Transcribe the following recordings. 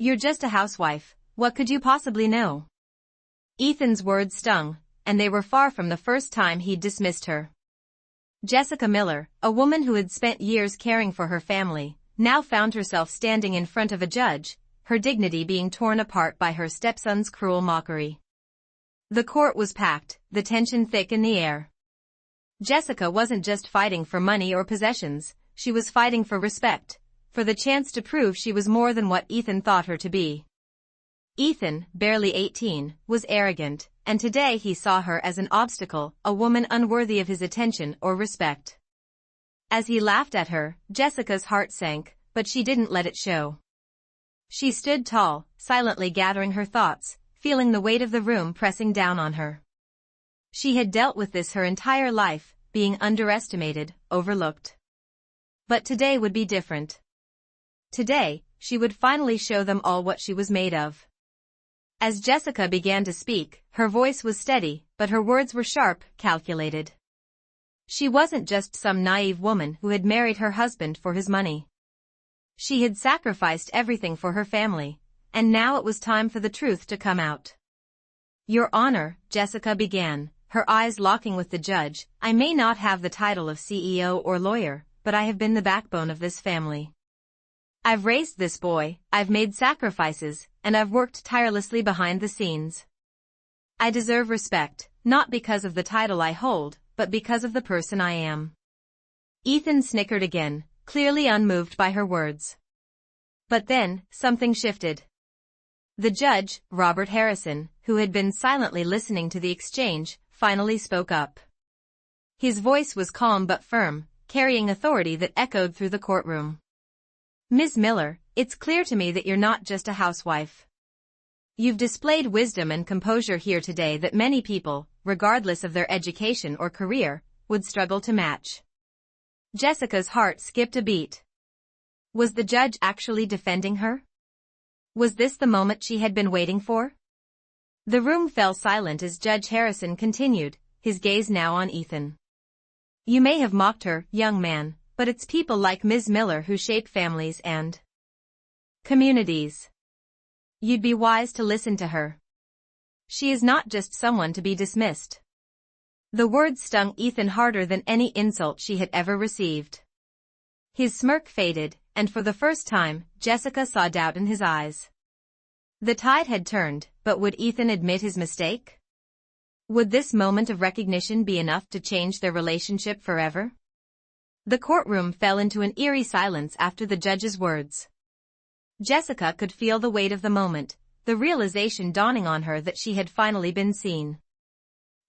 You're just a housewife, what could you possibly know? Ethan's words stung, and they were far from the first time he'd dismissed her. Jessica Miller, a woman who had spent years caring for her family, now found herself standing in front of a judge, her dignity being torn apart by her stepson's cruel mockery. The court was packed, the tension thick in the air. Jessica wasn't just fighting for money or possessions, she was fighting for respect, for the chance to prove she was more than what Ethan thought her to be. Ethan, barely 18, was arrogant, and today he saw her as an obstacle, a woman unworthy of his attention or respect. As he laughed at her, Jessica's heart sank, but she didn't let it show. She stood tall, silently gathering her thoughts, feeling the weight of the room pressing down on her. She had dealt with this her entire life, being underestimated, overlooked. But today would be different. Today, she would finally show them all what she was made of. As Jessica began to speak, her voice was steady, but her words were sharp, calculated. She wasn't just some naive woman who had married her husband for his money. She had sacrificed everything for her family, and now it was time for the truth to come out. Your Honor, Jessica began, her eyes locking with the judge, I may not have the title of CEO or lawyer, but I have been the backbone of this family. I've raised this boy, I've made sacrifices, and I've worked tirelessly behind the scenes. I deserve respect, not because of the title I hold, but because of the person I am. Ethan snickered again, clearly unmoved by her words. But then, something shifted. The judge, Robert Harrison, who had been silently listening to the exchange, finally spoke up. His voice was calm but firm, carrying authority that echoed through the courtroom. Ms. Miller, it's clear to me that you're not just a housewife. You've displayed wisdom and composure here today that many people, regardless of their education or career, would struggle to match. Jessica's heart skipped a beat. Was the judge actually defending her? Was this the moment she had been waiting for? The room fell silent as Judge Harrison continued, his gaze now on Ethan. You may have mocked her, young man, but it's people like Ms. Miller who shape families and communities. You'd be wise to listen to her. She is not just someone to be dismissed. The words stung Ethan harder than any insult she had ever received. His smirk faded, and for the first time, Jessica saw doubt in his eyes. The tide had turned, but would Ethan admit his mistake? Would this moment of recognition be enough to change their relationship forever? The courtroom fell into an eerie silence after the judge's words. Jessica could feel the weight of the moment, the realization dawning on her that she had finally been seen.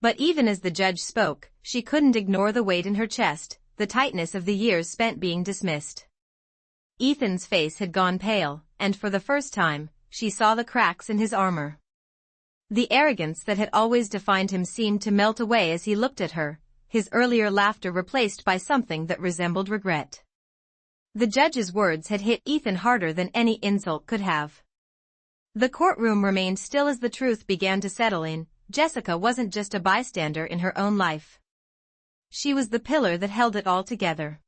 But even as the judge spoke, she couldn't ignore the weight in her chest, the tightness of the years spent being dismissed. Ethan's face had gone pale, and for the first time, she saw the cracks in his armor. The arrogance that had always defined him seemed to melt away as he looked at her, his earlier laughter replaced by something that resembled regret. The judge's words had hit Ethan harder than any insult could have. The courtroom remained still as the truth began to settle in. Jessica wasn't just a bystander in her own life. She was the pillar that held it all together.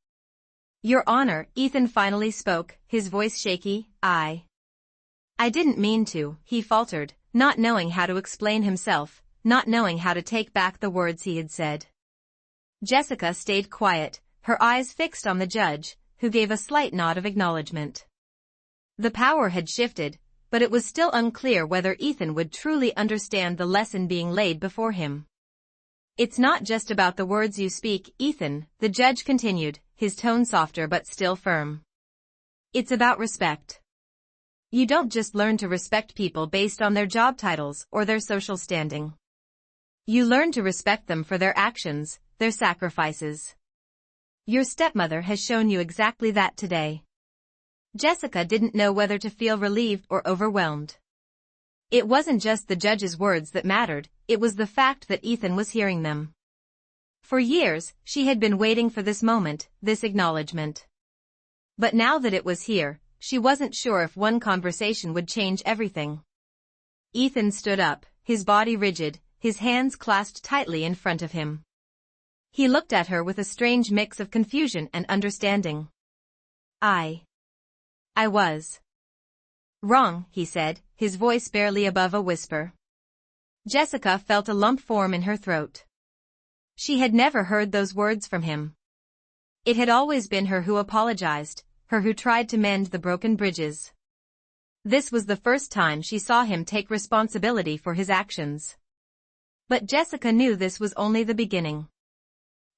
Your Honor, Ethan finally spoke, his voice shaky, I didn't mean to, he faltered, not knowing how to explain himself, not knowing how to take back the words he had said. Jessica stayed quiet, her eyes fixed on the judge, who gave a slight nod of acknowledgement. The power had shifted, but it was still unclear whether Ethan would truly understand the lesson being laid before him. It's not just about the words you speak, Ethan, the judge continued, his tone softer but still firm. It's about respect. You don't just learn to respect people based on their job titles or their social standing. You learn to respect them for their actions, their sacrifices. Your stepmother has shown you exactly that today. Jessica didn't know whether to feel relieved or overwhelmed. It wasn't just the judge's words that mattered, it was the fact that Ethan was hearing them. For years, she had been waiting for this moment, this acknowledgement. But now that it was here, she wasn't sure if one conversation would change everything. Ethan stood up, his body rigid, his hands clasped tightly in front of him. He looked at her with a strange mix of confusion and understanding. I was Wrong, he said, his voice barely above a whisper. Jessica felt a lump form in her throat. She had never heard those words from him. It had always been her who apologized, her who tried to mend the broken bridges. This was the first time she saw him take responsibility for his actions. But Jessica knew this was only the beginning.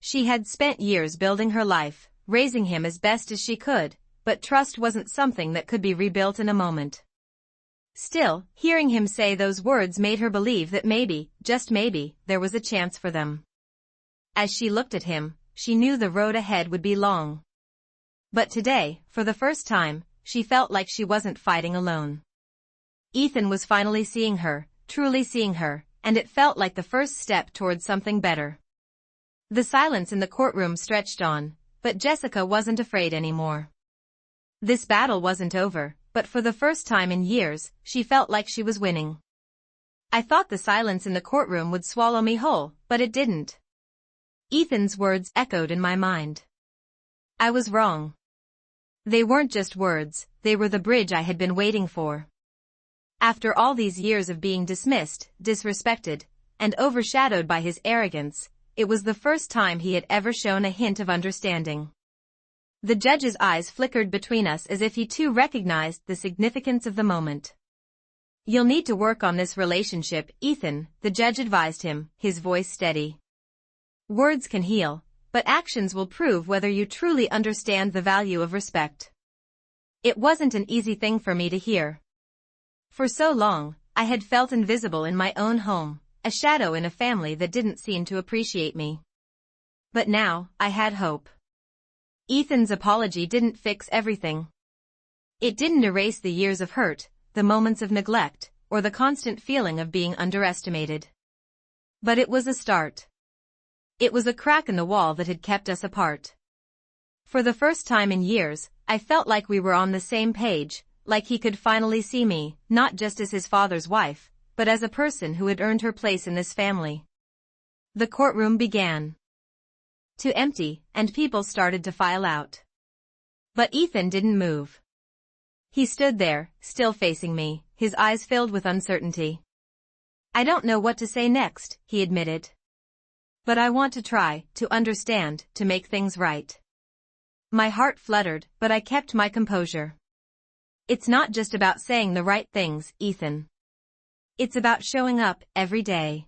She had spent years building her life, raising him as best as she could, but trust wasn't something that could be rebuilt in a moment. Still, hearing him say those words made her believe that maybe, just maybe, there was a chance for them. As she looked at him, she knew the road ahead would be long. But today, for the first time, she felt like she wasn't fighting alone. Ethan was finally seeing her, truly seeing her, and it felt like the first step towards something better. The silence in the courtroom stretched on, but Jessica wasn't afraid anymore. This battle wasn't over, but for the first time in years, she felt like she was winning. I thought the silence in the courtroom would swallow me whole, but it didn't. Ethan's words echoed in my mind. I was wrong. They weren't just words, they were the bridge I had been waiting for. After all these years of being dismissed, disrespected, and overshadowed by his arrogance, it was the first time he had ever shown a hint of understanding. The judge's eyes flickered between us as if he too recognized the significance of the moment. You'll need to work on this relationship, Ethan, the judge advised him, his voice steady. Words can heal, but actions will prove whether you truly understand the value of respect. It wasn't an easy thing for me to hear. For so long, I had felt invisible in my own home, a shadow in a family that didn't seem to appreciate me. But now, I had hope. Ethan's apology didn't fix everything. It didn't erase the years of hurt, the moments of neglect, or the constant feeling of being underestimated. But it was a start. It was a crack in the wall that had kept us apart. For the first time in years, I felt like we were on the same page, like he could finally see me, not just as his father's wife, but as a person who had earned her place in this family. The courtroom began to empty, and people started to file out. But Ethan didn't move. He stood there, still facing me, his eyes filled with uncertainty. I don't know what to say next, he admitted. But I want to try, to understand, to make things right. My heart fluttered, but I kept my composure. It's not just about saying the right things, Ethan. It's about showing up, every day.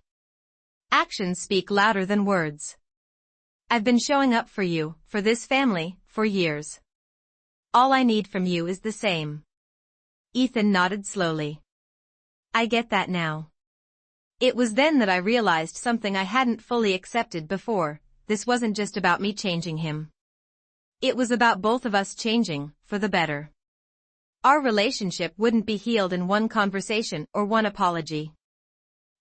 Actions speak louder than words. I've been showing up for you, for this family, for years. All I need from you is the same. Ethan nodded slowly. I get that now. It was then that I realized something I hadn't fully accepted before. This wasn't just about me changing him. It was about both of us changing, for the better. Our relationship wouldn't be healed in one conversation or one apology.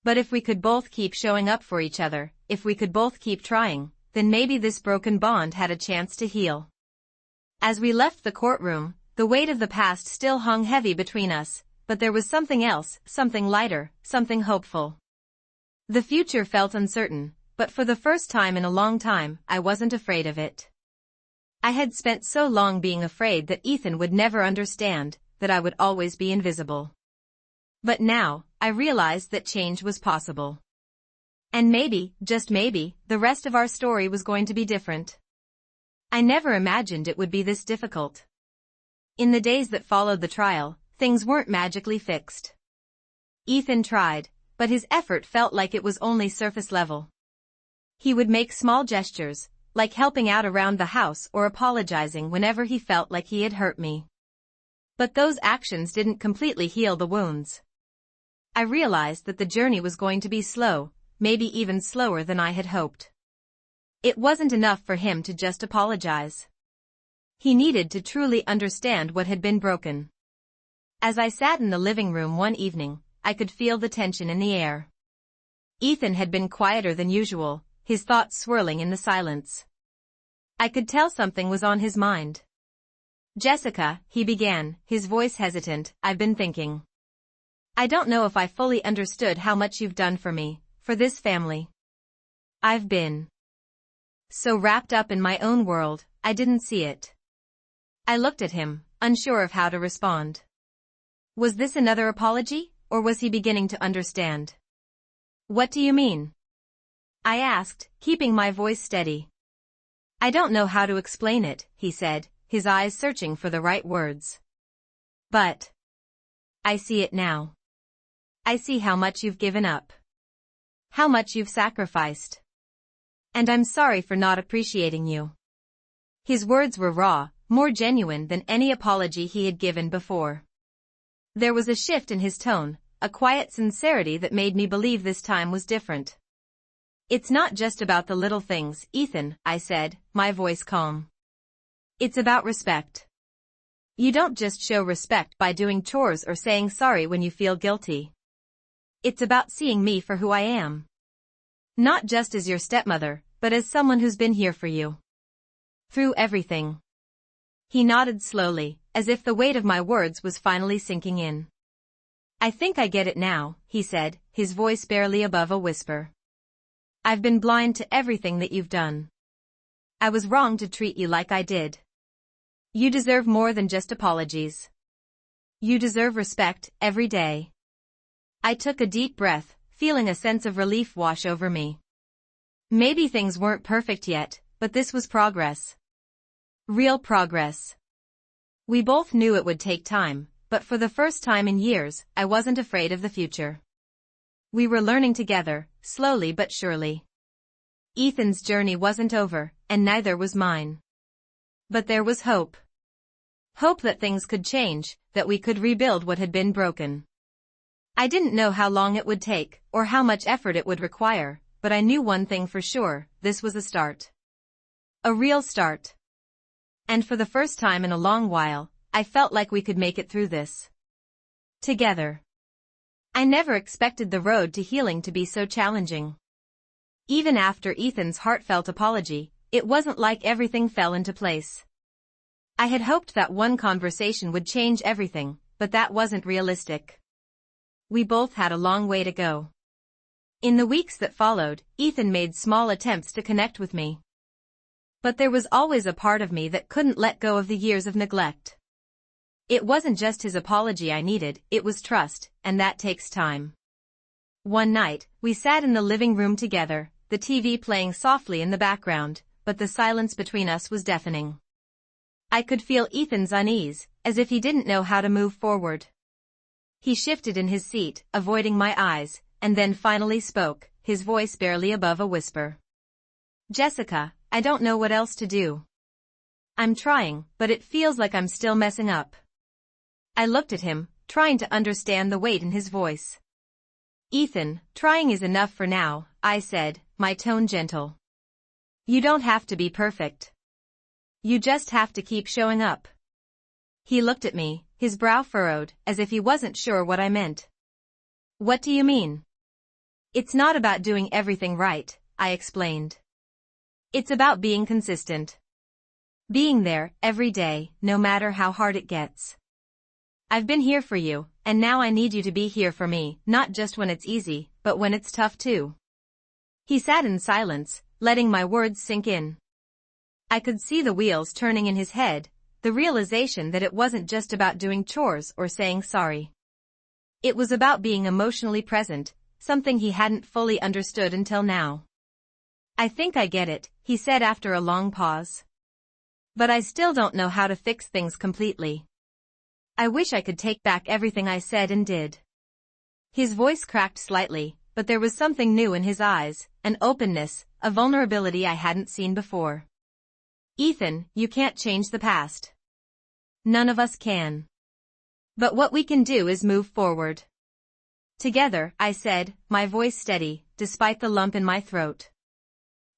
But if we could both keep showing up for each other, if we could both keep trying, then maybe this broken bond had a chance to heal. As we left the courtroom, the weight of the past still hung heavy between us, but there was something else, something lighter, something hopeful. The future felt uncertain, but for the first time in a long time, I wasn't afraid of it. I had spent so long being afraid that Ethan would never understand, that I would always be invisible. But now, I realized that change was possible. And maybe, just maybe, the rest of our story was going to be different. I never imagined it would be this difficult. In the days that followed the trial, things weren't magically fixed. Ethan tried, but his effort felt like it was only surface level. He would make small gestures, like helping out around the house or apologizing whenever he felt like he had hurt me. But those actions didn't completely heal the wounds. I realized that the journey was going to be slow, maybe even slower than I had hoped. It wasn't enough for him to just apologize. He needed to truly understand what had been broken. As I sat in the living room one evening, I could feel the tension in the air. Ethan had been quieter than usual, his thoughts swirling in the silence. I could tell something was on his mind. Jessica, he began, his voice hesitant, I've been thinking. I don't know if I fully understood how much you've done for me, for this family. I've been so wrapped up in my own world, I didn't see it. I looked at him, unsure of how to respond. Was this another apology, or was he beginning to understand? What do you mean? I asked, keeping my voice steady. I don't know how to explain it, he said, his eyes searching for the right words. But I see it now. I see how much you've given up. How much you've sacrificed. And I'm sorry for not appreciating you. His words were raw, more genuine than any apology he had given before. There was a shift in his tone, a quiet sincerity that made me believe this time was different. It's not just about the little things, Ethan, I said, my voice calm. It's about respect. You don't just show respect by doing chores or saying sorry when you feel guilty. It's about seeing me for who I am. Not just as your stepmother, but as someone who's been here for you. Through everything. He nodded slowly, as if the weight of my words was finally sinking in. I think I get it now, he said, his voice barely above a whisper. I've been blind to everything that you've done. I was wrong to treat you like I did. You deserve more than just apologies. You deserve respect, every day. I took a deep breath, feeling a sense of relief wash over me. Maybe things weren't perfect yet, but this was progress. Real progress. We both knew it would take time, but for the first time in years, I wasn't afraid of the future. We were learning together, slowly but surely. Ethan's journey wasn't over, and neither was mine. But there was hope. Hope that things could change, that we could rebuild what had been broken. I didn't know how long it would take, or how much effort it would require, but I knew one thing for sure, this was a start. A real start. And for the first time in a long while, I felt like we could make it through this. Together. I never expected the road to healing to be so challenging. Even after Ethan's heartfelt apology, it wasn't like everything fell into place. I had hoped that one conversation would change everything, but that wasn't realistic. We both had a long way to go. In the weeks that followed, Ethan made small attempts to connect with me. But there was always a part of me that couldn't let go of the years of neglect. It wasn't just his apology I needed, it was trust, and that takes time. One night, we sat in the living room together, the TV playing softly in the background, but the silence between us was deafening. I could feel Ethan's unease, as if he didn't know how to move forward. He shifted in his seat, avoiding my eyes, and then finally spoke, his voice barely above a whisper. Jessica, I don't know what else to do. I'm trying, but it feels like I'm still messing up. I looked at him, trying to understand the weight in his voice. Ethan, trying is enough for now, I said, my tone gentle. You don't have to be perfect. You just have to keep showing up. He looked at me, his brow furrowed, as if he wasn't sure what I meant. What do you mean? It's not about doing everything right, I explained. It's about being consistent. Being there, every day, no matter how hard it gets. I've been here for you, and now I need you to be here for me, not just when it's easy, but when it's tough too. He sat in silence, letting my words sink in. I could see the wheels turning in his head, the realization that it wasn't just about doing chores or saying sorry. It was about being emotionally present, something he hadn't fully understood until now. I think I get it, he said after a long pause. But I still don't know how to fix things completely. I wish I could take back everything I said and did. His voice cracked slightly, but there was something new in his eyes, an openness, a vulnerability I hadn't seen before. Ethan, you can't change the past. None of us can. But what we can do is move forward. Together, I said, my voice steady, despite the lump in my throat.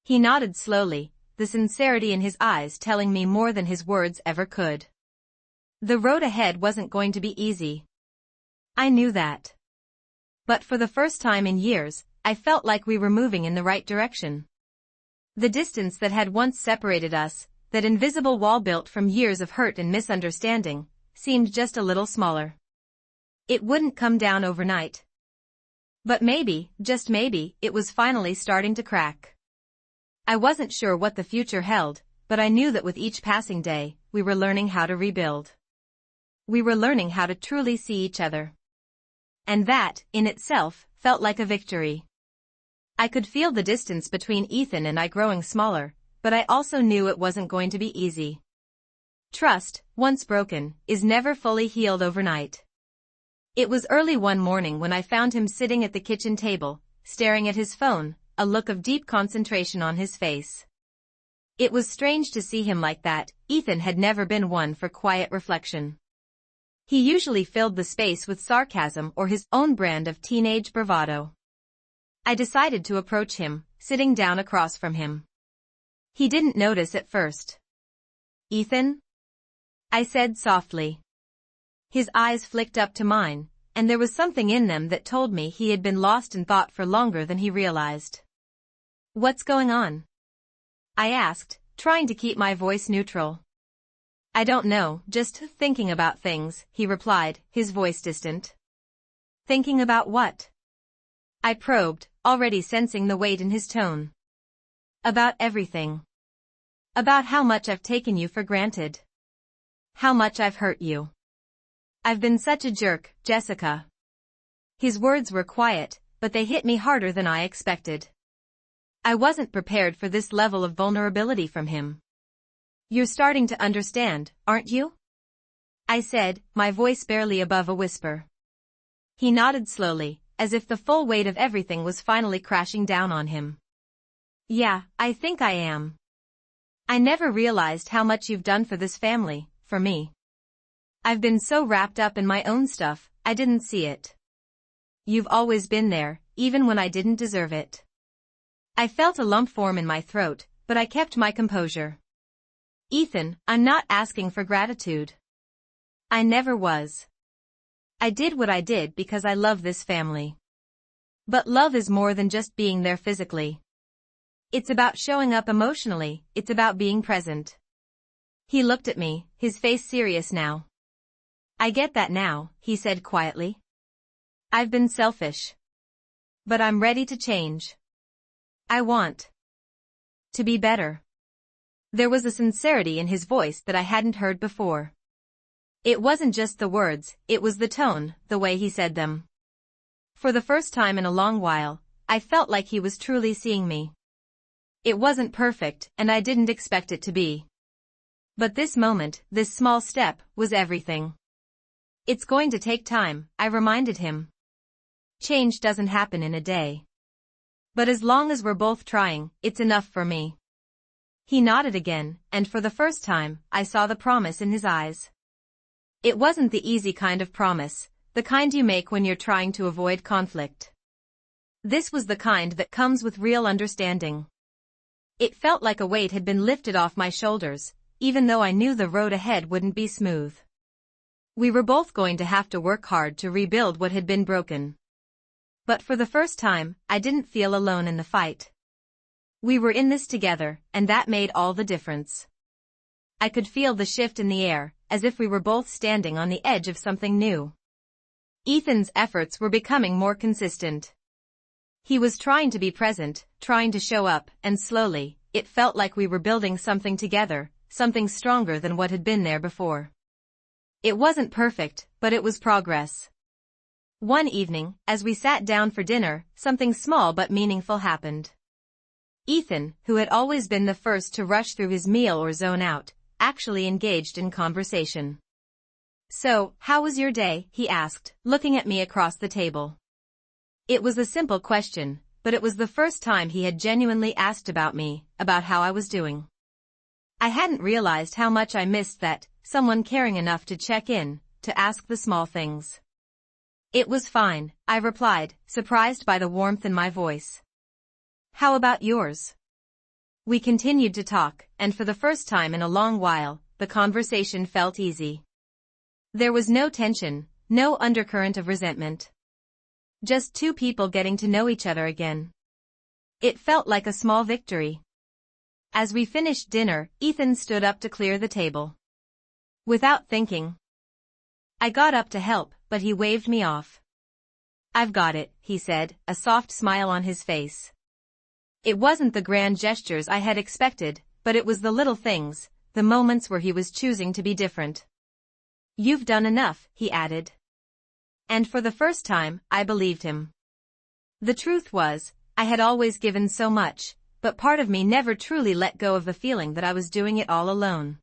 He nodded slowly, the sincerity in his eyes telling me more than his words ever could. The road ahead wasn't going to be easy. I knew that. But for the first time in years, I felt like we were moving in the right direction. The distance that had once separated us, that invisible wall built from years of hurt and misunderstanding, seemed just a little smaller. It wouldn't come down overnight. But maybe, just maybe, it was finally starting to crack. I wasn't sure what the future held, but I knew that with each passing day, we were learning how to rebuild. We were learning how to truly see each other. And that, in itself, felt like a victory. I could feel the distance between Ethan and I growing smaller, but I also knew it wasn't going to be easy. Trust, once broken, is never fully healed overnight. It was early one morning when I found him sitting at the kitchen table, staring at his phone, a look of deep concentration on his face. It was strange to see him like that. Ethan had never been one for quiet reflection. He usually filled the space with sarcasm or his own brand of teenage bravado. I decided to approach him, sitting down across from him. He didn't notice at first. "Ethan?" I said softly. His eyes flicked up to mine, and there was something in them that told me he had been lost in thought for longer than he realized. "What's going on?" I asked, trying to keep my voice neutral. "I don't know, just thinking about things," he replied, his voice distant. "Thinking about what?" I probed, already sensing the weight in his tone. "About everything. About how much I've taken you for granted. How much I've hurt you. I've been such a jerk, Jessica." His words were quiet, but they hit me harder than I expected. I wasn't prepared for this level of vulnerability from him. "You're starting to understand, aren't you?" I said, my voice barely above a whisper. He nodded slowly, as if the full weight of everything was finally crashing down on him. "Yeah, I think I am. I never realized how much you've done for this family, for me. I've been so wrapped up in my own stuff, I didn't see it. You've always been there, even when I didn't deserve it." I felt a lump form in my throat, but I kept my composure. "Ethan, I'm not asking for gratitude. I never was. I did what I did because I love this family. But love is more than just being there physically. It's about showing up emotionally, it's about being present." He looked at me, his face serious now. "I get that now," he said quietly. "I've been selfish. But I'm ready to change. I want to be better." There was a sincerity in his voice that I hadn't heard before. It wasn't just the words, it was the tone, the way he said them. For the first time in a long while, I felt like he was truly seeing me. It wasn't perfect, and I didn't expect it to be. But this moment, this small step, was everything. "It's going to take time," I reminded him. "Change doesn't happen in a day. But as long as we're both trying, it's enough for me." He nodded again, and for the first time, I saw the promise in his eyes. It wasn't the easy kind of promise, the kind you make when you're trying to avoid conflict. This was the kind that comes with real understanding. It felt like a weight had been lifted off my shoulders, even though I knew the road ahead wouldn't be smooth. We were both going to have to work hard to rebuild what had been broken. But for the first time, I didn't feel alone in the fight. We were in this together, and that made all the difference. I could feel the shift in the air, as if we were both standing on the edge of something new. Ethan's efforts were becoming more consistent. He was trying to be present, trying to show up, and slowly, it felt like we were building something together, something stronger than what had been there before. It wasn't perfect, but it was progress. One evening, as we sat down for dinner, something small but meaningful happened. Ethan, who had always been the first to rush through his meal or zone out, actually engaged in conversation. "So, how was your day?" he asked, looking at me across the table. It was a simple question, but it was the first time he had genuinely asked about me, about how I was doing. I hadn't realized how much I missed that, someone caring enough to check in, to ask the small things. "It was fine," I replied, surprised by the warmth in my voice. "How about yours?" We continued to talk, and for the first time in a long while, the conversation felt easy. There was no tension, no undercurrent of resentment. Just two people getting to know each other again. It felt like a small victory. As we finished dinner, Ethan stood up to clear the table. Without thinking, I got up to help, but he waved me off. "I've got it," he said, a soft smile on his face. It wasn't the grand gestures I had expected, but it was the little things, the moments where he was choosing to be different. "You've done enough," he added. And for the first time, I believed him. The truth was, I had always given so much, but part of me never truly let go of the feeling that I was doing it all alone.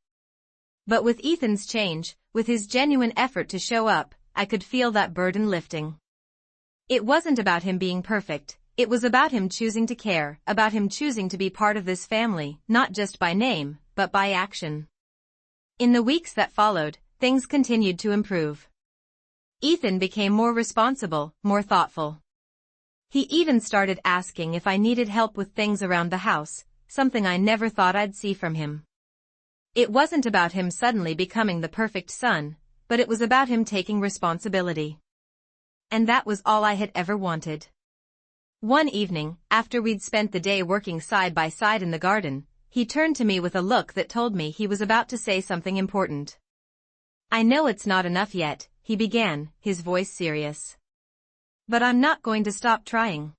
But with Ethan's change, with his genuine effort to show up, I could feel that burden lifting. It wasn't about him being perfect, it was about him choosing to care, about him choosing to be part of this family, not just by name, but by action. In the weeks that followed, things continued to improve. Ethan became more responsible, more thoughtful. He even started asking if I needed help with things around the house, something I never thought I'd see from him. It wasn't about him suddenly becoming the perfect son, but it was about him taking responsibility. And that was all I had ever wanted. One evening, after we'd spent the day working side by side in the garden, he turned to me with a look that told me he was about to say something important. "I know it's not enough yet," he began, his voice serious. "But I'm not going to stop trying.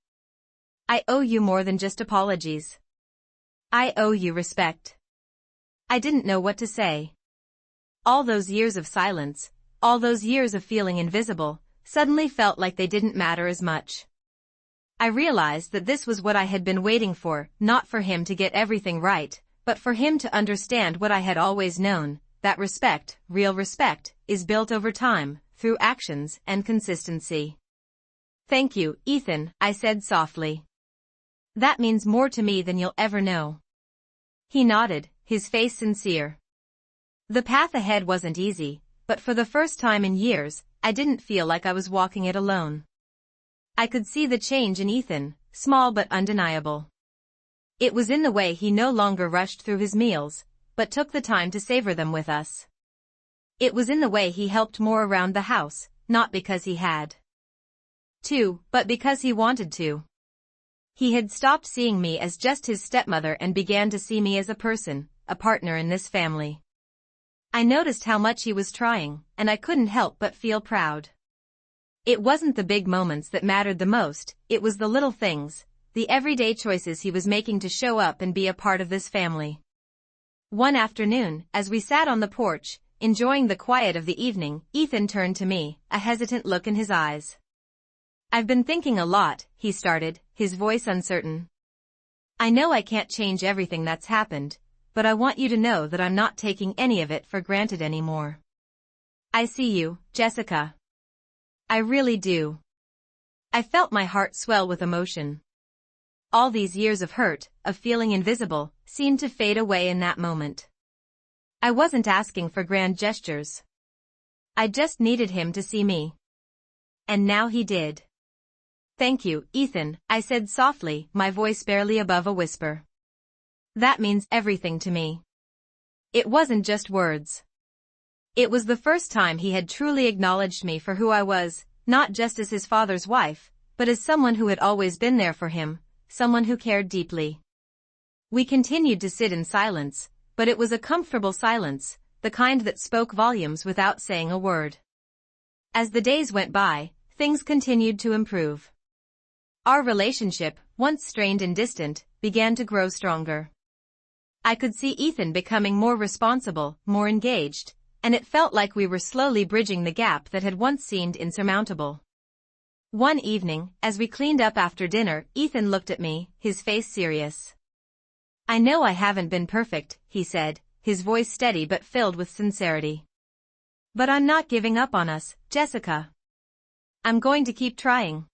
I owe you more than just apologies. I owe you respect." I didn't know what to say. All those years of silence, all those years of feeling invisible, suddenly felt like they didn't matter as much. I realized that this was what I had been waiting for, not for him to get everything right, but for him to understand what I had always known, that respect, real respect, is built over time, through actions and consistency. "Thank you, Ethan," I said softly. "That means more to me than you'll ever know." He nodded, his face sincere. The path ahead wasn't easy, but for the first time in years, I didn't feel like I was walking it alone. I could see the change in Ethan, small but undeniable. It was in the way he no longer rushed through his meals, but took the time to savor them with us. It was in the way he helped more around the house, not because he had to, but because he wanted to. He had stopped seeing me as just his stepmother and began to see me as a person, a partner in this family. I noticed how much he was trying, and I couldn't help but feel proud. It wasn't the big moments that mattered the most, it was the little things, the everyday choices he was making to show up and be a part of this family. One afternoon, as we sat on the porch, enjoying the quiet of the evening, Ethan turned to me, a hesitant look in his eyes. "I've been thinking a lot," he started, his voice uncertain. "I know I can't change everything that's happened, but I want you to know that I'm not taking any of it for granted anymore. I see you, Jessica. I really do." I felt my heart swell with emotion. All these years of hurt, of feeling invisible, seemed to fade away in that moment. I wasn't asking for grand gestures. I just needed him to see me. And now he did. "Thank you, Ethan," I said softly, my voice barely above a whisper. "That means everything to me." It wasn't just words. It was the first time he had truly acknowledged me for who I was, not just as his father's wife, but as someone who had always been there for him, someone who cared deeply. We continued to sit in silence, but it was a comfortable silence, the kind that spoke volumes without saying a word. As the days went by, things continued to improve. Our relationship, once strained and distant, began to grow stronger. I could see Ethan becoming more responsible, more engaged, and it felt like we were slowly bridging the gap that had once seemed insurmountable. One evening, as we cleaned up after dinner, Ethan looked at me, his face serious. "I know I haven't been perfect," he said, his voice steady but filled with sincerity. "But I'm not giving up on us, Jessica. I'm going to keep trying.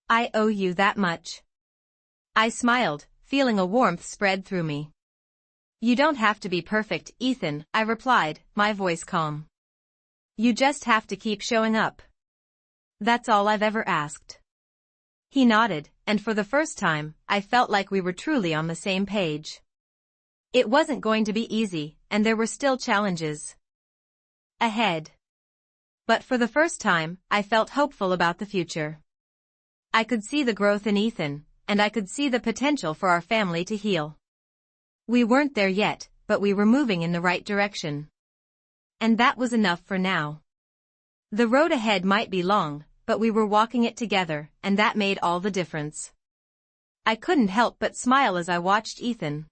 I owe you that much." I smiled, feeling a warmth spread through me. "You don't have to be perfect, Ethan," I replied, my voice calm. "You just have to keep showing up. That's all I've ever asked." He nodded, and for the first time, I felt like we were truly on the same page. It wasn't going to be easy, and there were still challenges ahead. But for the first time, I felt hopeful about the future. I could see the growth in Ethan, and I could see the potential for our family to heal. We weren't there yet, but we were moving in the right direction. And that was enough for now. The road ahead might be long, but we were walking it together, and that made all the difference. I couldn't help but smile as I watched Ethan.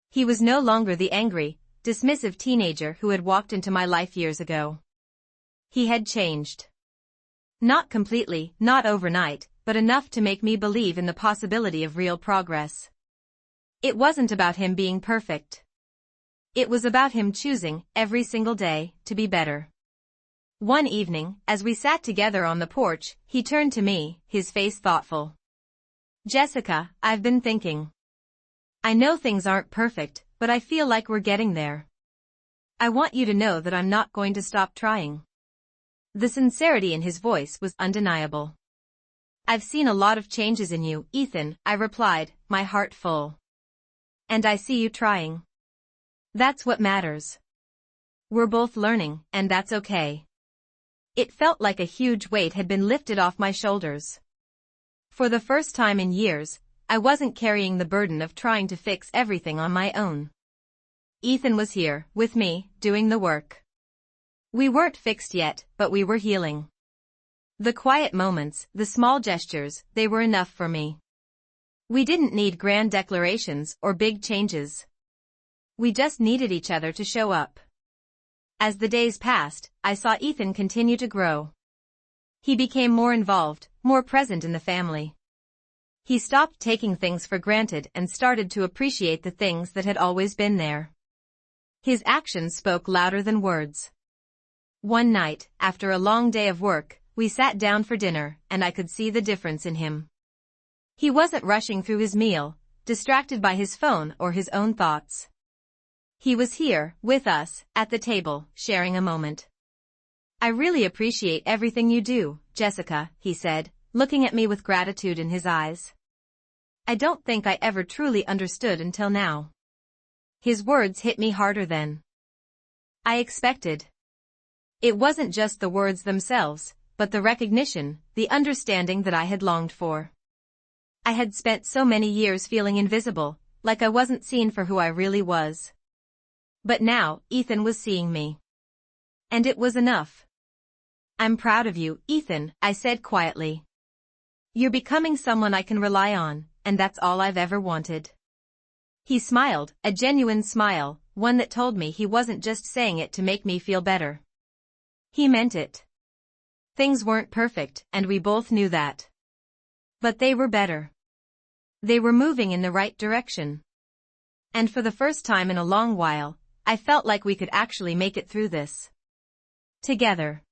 He was no longer the angry, dismissive teenager who had walked into my life years ago. He had changed. Not completely, not overnight, but enough to make me believe in the possibility of real progress. It wasn't about him being perfect. It was about him choosing, every single day, to be better. One evening, as we sat together on the porch, he turned to me, his face thoughtful. "Jessica, I've been thinking. I know things aren't perfect, but I feel like we're getting there. I want you to know that I'm not going to stop trying." The sincerity in his voice was undeniable. "I've seen a lot of changes in you, Ethan," I replied, my heart full. "And I see you trying. That's what matters. We're both learning, and that's okay." It felt like a huge weight had been lifted off my shoulders. For the first time in years, I wasn't carrying the burden of trying to fix everything on my own. Ethan was here, with me, doing the work. We weren't fixed yet, but we were healing. The quiet moments, the small gestures, they were enough for me. We didn't need grand declarations or big changes. We just needed each other to show up. As the days passed, I saw Ethan continue to grow. He became more involved, more present in the family. He stopped taking things for granted and started to appreciate the things that had always been there. His actions spoke louder than words. One night, after a long day of work, we sat down for dinner, and I could see the difference in him. He wasn't rushing through his meal, distracted by his phone or his own thoughts. He was here, with us, at the table, sharing a moment. "I really appreciate everything you do, Jessica," he said, looking at me with gratitude in his eyes. "I don't think I ever truly understood until now." His words hit me harder than I expected. It wasn't just the words themselves, but the recognition, the understanding that I had longed for. I had spent so many years feeling invisible, like I wasn't seen for who I really was. But now, Ethan was seeing me. And it was enough. "I'm proud of you, Ethan," I said quietly. "You're becoming someone I can rely on, and that's all I've ever wanted." He smiled, a genuine smile, one that told me he wasn't just saying it to make me feel better. He meant it. Things weren't perfect, and we both knew that. But they were better. They were moving in the right direction. And for the first time in a long while, I felt like we could actually make it through this. Together.